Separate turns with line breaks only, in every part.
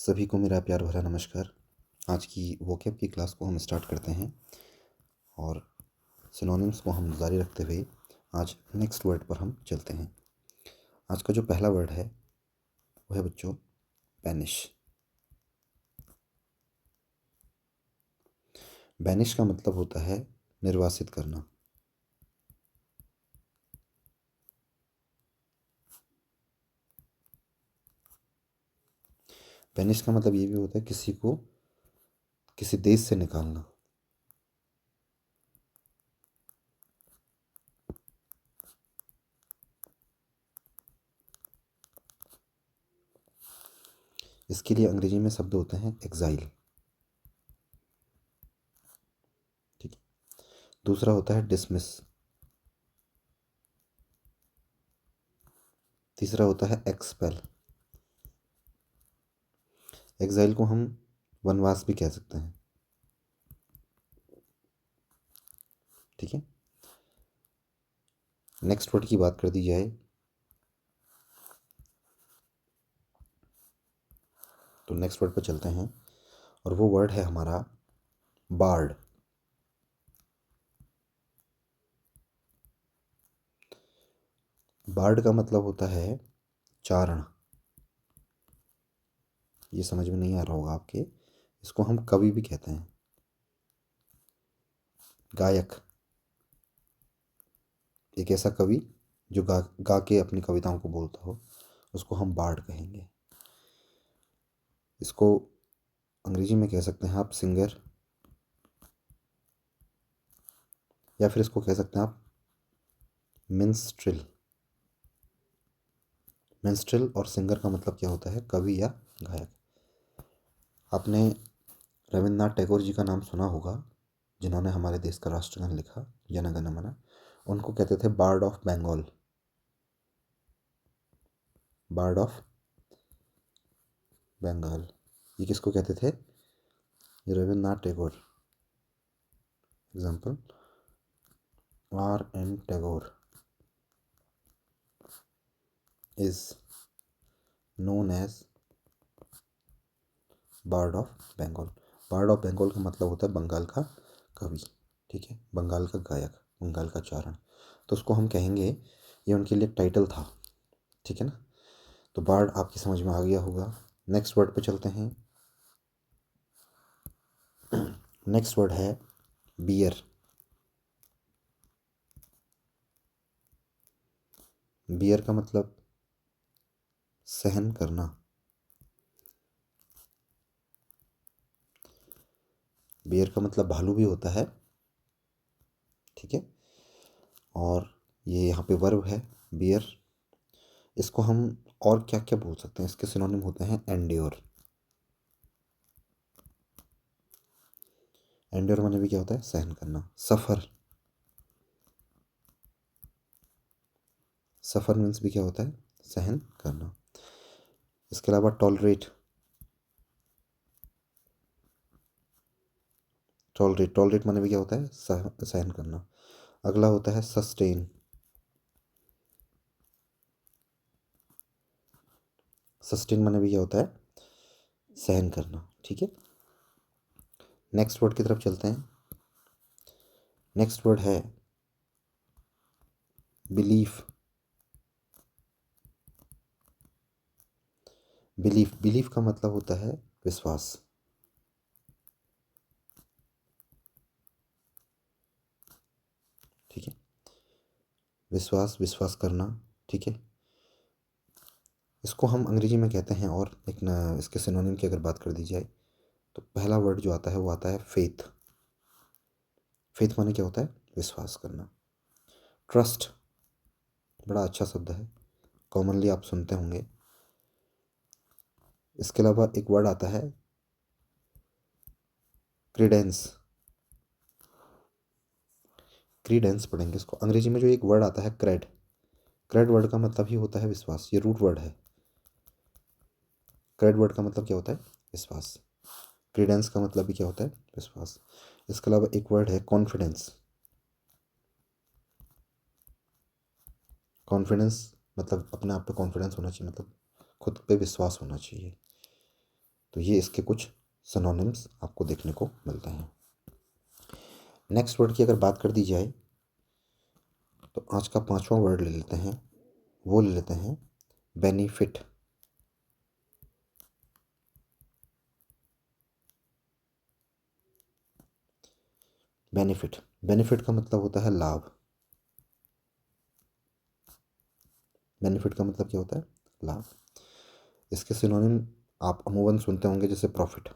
सभी को मेरा प्यार भरा नमस्कार। आज की वोकैब की क्लास को हम स्टार्ट करते हैं और सिनोनिम्स को हम जारी रखते हुए आज नेक्स्ट वर्ड पर हम चलते हैं। आज का जो पहला वर्ड है वो है बच्चों बैनिश। बैनिश का मतलब होता है निर्वासित करना। बैनिश का मतलब ये भी होता है किसी को किसी देश से निकालना। इसके लिए अंग्रेजी में शब्द होते हैं एग्जाइल। ठीक है। दूसरा होता है डिसमिस। तीसरा होता है एक्सपेल। एग्जाइल को हम वनवास भी कह सकते हैं। ठीक है। नेक्स्ट वर्ड की बात कर दी जाए तो नेक्स्ट वर्ड पर चलते हैं और वो वर्ड है हमारा बार्ड। बार्ड का मतलब होता है चारण। ये समझ में नहीं आ रहा होगा आपके, इसको हम कवि भी कहते हैं, गायक। एक ऐसा कवि जो गा गा के अपनी कविताओं को बोलता हो उसको हम बार्ड कहेंगे। इसको अंग्रेजी में कह सकते हैं आप सिंगर, या फिर इसको कह सकते हैं आप मिन्स्ट्रिल। मिन्स्ट्रिल और सिंगर का मतलब क्या होता है, कवि या गायक। आपने रविन्द्रनाथ टैगोर जी का नाम सुना होगा, जिन्होंने हमारे देश का राष्ट्रगान लिखा जन गण मन। उनको कहते थे bard of Bengal. Bard of Bengal, ये किसको कहते थे, ये Rabindranath Tagore. Example R.N. Tagore is known as bard of Bengal. Bard of Bengal का मतलब होता है बंगाल का कवि। ठीक है, बंगाल का गायक, बंगाल का चारण। तो उसको हम कहेंगे, ये उनके लिए टाइटल था। ठीक है ना। तो बार्ड आपकी समझ में आ गया होगा। नेक्स्ट वर्ड पे चलते हैं। नेक्स्ट वर्ड है बियर। बियर का मतलब सहन करना। बियर का मतलब भालू भी होता है। ठीक है। और ये यहाँ पे वर्ब है बियर। इसको हम और क्या क्या बोल सकते हैं, इसके सिनोनिम होते हैं एंड्योर। एंड्योर माने भी क्या होता है, सहन करना, सफ़र। सफ़र मीन्स भी क्या होता है, सहन करना। इसके अलावा टॉलरेट। टॉलरेट टॉलरेट माने भी क्या होता है, सहन करना। अगला होता है सस्टेन। सस्टेन माने भी क्या होता है, सहन करना। ठीक है। नेक्स्ट वर्ड की तरफ चलते हैं। नेक्स्ट वर्ड है बिलीफ। बिलीफ बिलीफ का मतलब होता है विश्वास। ठीक है, विश्वास, विश्वास करना। ठीक है। इसको हम अंग्रेजी में कहते हैं, और एक ना इसके सिनोनिम की अगर बात कर दी जाए तो पहला वर्ड जो आता है वो आता है फेथ। फेथ माने क्या होता है, विश्वास करना। ट्रस्ट बड़ा अच्छा शब्द है, कॉमनली आप सुनते होंगे। इसके अलावा एक वर्ड आता है क्रीडेंस। क्रीडेंस पढ़ेंगे इसको। अंग्रेजी में जो एक वर्ड आता है क्रेड, क्रेड वर्ड का मतलब ही होता है विश्वास। ये रूट वर्ड है। क्रेड वर्ड का मतलब क्या होता है, विश्वास। क्रीडेंस का मतलब भी क्या होता है, विश्वास। इसके अलावा एक वर्ड है कॉन्फिडेंस। कॉन्फिडेंस मतलब अपने आप पे कॉन्फिडेंस होना चाहिए, मतलब खुद पे विश्वास होना चाहिए। तो ये इसके कुछ सिनोनिम्स आपको देखने को मिलते हैं। नेक्स्ट वर्ड की अगर बात कर दी जाए तो आज का 5वां वर्ड ले लेते हैं, वो ले लेते हैं बेनिफिट। बेनिफिट, बेनिफिट का मतलब होता है लाभ। बेनिफिट का मतलब क्या होता है? लाभ। इसके सिनोनिम आप अमूमन सुनते होंगे, जैसे प्रॉफिट,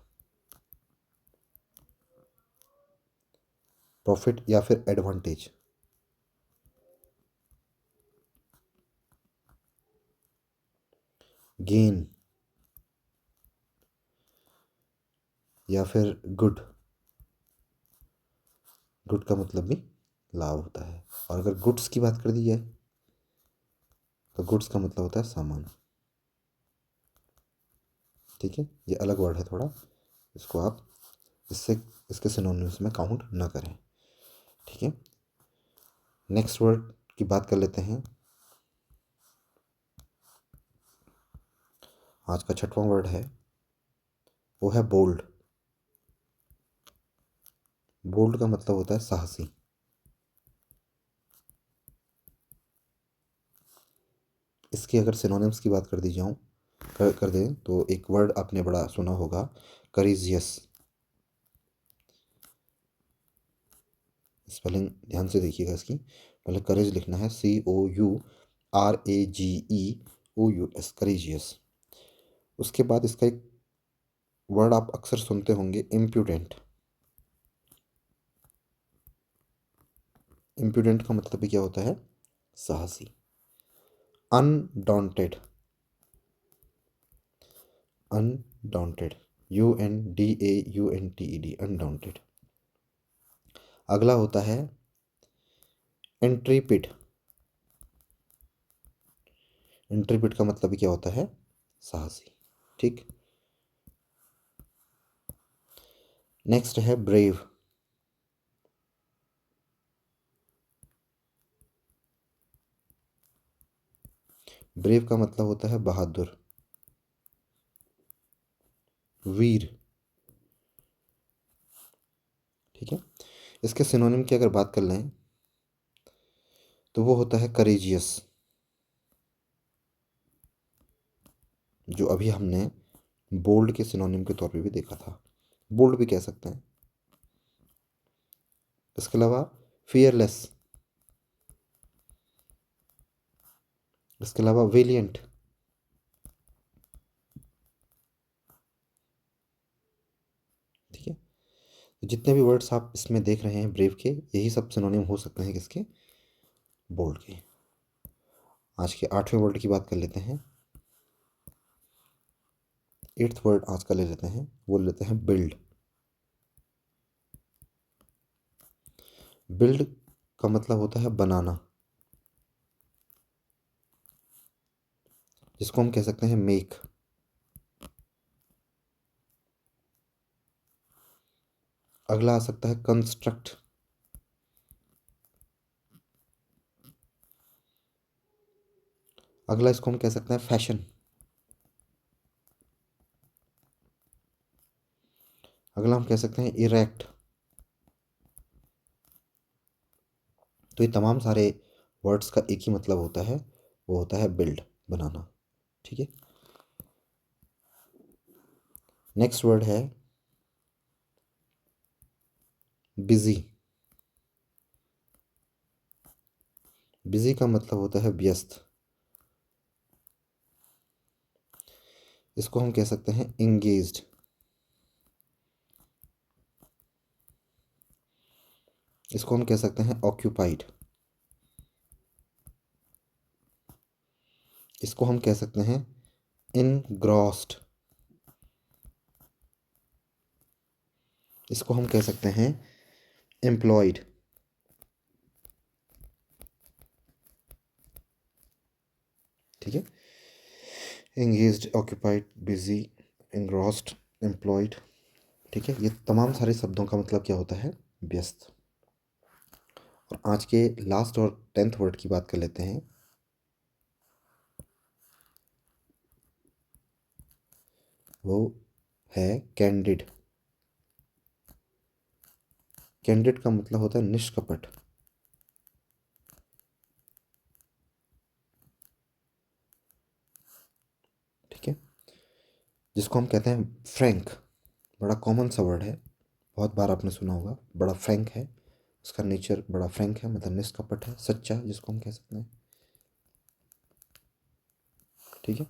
प्रॉफिट या फिर एडवांटेज। गेन या फिर गुड, गुड का मतलब भी लाभ होता है। और अगर गुड्स की बात कर दी जाए तो गुड्स का मतलब होता है सामान। ठीक है, ये अलग वर्ड है थोड़ा, इसको आप इससे इसके सिनोनिम्स में काउंट ना करें। ठीक है, नेक्स्ट वर्ड की बात कर लेते हैं। आज का 6वां वर्ड है, वो है बोल्ड। बोल्ड का मतलब होता है साहसी। इसकी अगर सिनोनिम्स की बात कर दी जाऊँ कर दें तो एक वर्ड आपने बड़ा सुना होगा, करेजियस। स्पेलिंग ध्यान से देखिएगा इसकी। पहले करेज लिखना है, COURAGEOUS, करेजियस। उसके बाद इसका एक वर्ड आप अक्सर सुनते होंगे, इम्प्यूडेंट। इम्प्यूडेंट का मतलब भी क्या होता है? साहसी। Undaunted, undaunted, UNDAUNTED, undaunted. अगला होता है इंट्रीपिड। इंट्रीपिड का मतलब भी क्या होता है? साहसी। ठीक, नेक्स्ट है ब्रेव। ब्रेव का मतलब होता है बहादुर, वीर। ठीक है, इसके सिनोनिम की अगर बात कर लें तो वो होता है करेजियस, जो अभी हमने बोल्ड के सिनोनिम के तौर पे भी देखा था। बोल्ड भी कह सकते हैं। इसके अलावा फियरलेस, इसके अलावा वेलियंट। ठीक है, तो जितने भी वर्ड्स आप इसमें देख रहे हैं ब्रेव के, यही सब सिनोनिम हो सकते हैं किसके? बोल्ड के। आज के 8वें वर्ड की बात कर लेते हैं। 8th वर्ड आज का ले लेते हैं, वो लेते हैं बिल्ड। बिल्ड का मतलब होता है बनाना, जिसको हम कह सकते हैं मेक। अगला आ सकता है कंस्ट्रक्ट। अगला इसको हम कह सकते हैं फैशन। अगला हम कह सकते हैं इरेक्ट। तो ये तमाम सारे वर्ड्स का एक ही मतलब होता है, वो होता है बिल्ड, बनाना। ठीक है, नेक्स्ट वर्ड है बिजी। बिजी का मतलब होता है व्यस्त। इसको हम कह सकते हैं इंगेज्ड। इसको हम कह सकते हैं ऑक्यूपाइड। इसको हम कह सकते हैं इनग्रॉस्ड। इसको हम कह सकते हैं एम्प्लॉयड। ठीक है, engaged, occupied, busy, engrossed, employed. ठीक है, ये तमाम सारे शब्दों का मतलब क्या होता है? व्यस्त। और आज के लास्ट और 10th वर्ड की बात कर लेते हैं। वो है कैंडिड। कैंडिड का मतलब होता है निष्कपट। ठीक है। जिसको हम कहते हैं फ्रैंक। बड़ा कॉमन सा वर्ड है, बहुत बार आपने सुना होगा। बड़ा फ्रैंक है, उसका नेचर बड़ा फ्रैंक है, मतलब निष्कपट है, सच्चा, जिसको हम कह सकते हैं। ठीक है।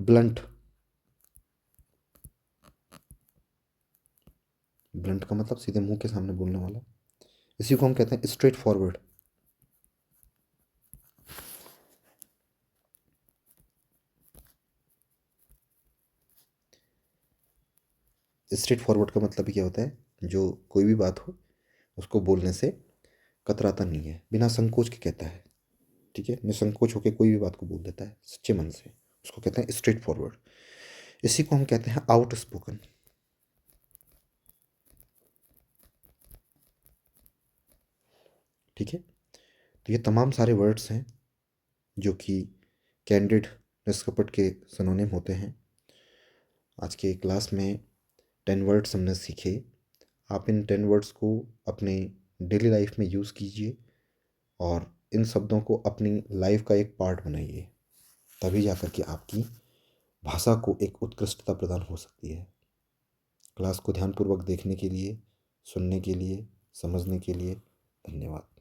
ब्लंट। ब्लंट का मतलब सीधे मुंह के सामने बोलने वाला। इसी को हम कहते हैं स्ट्रेट फॉरवर्ड। स्ट्रेट फॉरवर्ड का मतलब क्या होता है, जो कोई भी बात हो उसको बोलने से कतराता नहीं है, बिना संकोच के कहता है। ठीक है, निसंकोच होकर कोई भी बात को बोल देता है सच्चे मन से, उसको कहते हैं स्ट्रेट फॉरवर्ड। इसी को हम कहते हैं आउट स्पोकन। ठीक है। तो ये तमाम सारे वर्ड्स हैं जो कि कैंडिड, निष्कपट के सिनोनिम होते हैं। आज के क्लास में 10 वर्ड्स हमने सीखे। आप इन 10 वर्ड्स को अपने डेली लाइफ में यूज़ कीजिए और इन शब्दों को अपनी लाइफ का एक पार्ट बनाइए, तभी जाकर के आपकी भाषा को एक उत्कृष्टता प्रदान हो सकती है। क्लास को ध्यानपूर्वक देखने के लिए, सुनने के लिए, समझने के लिए धन्यवाद।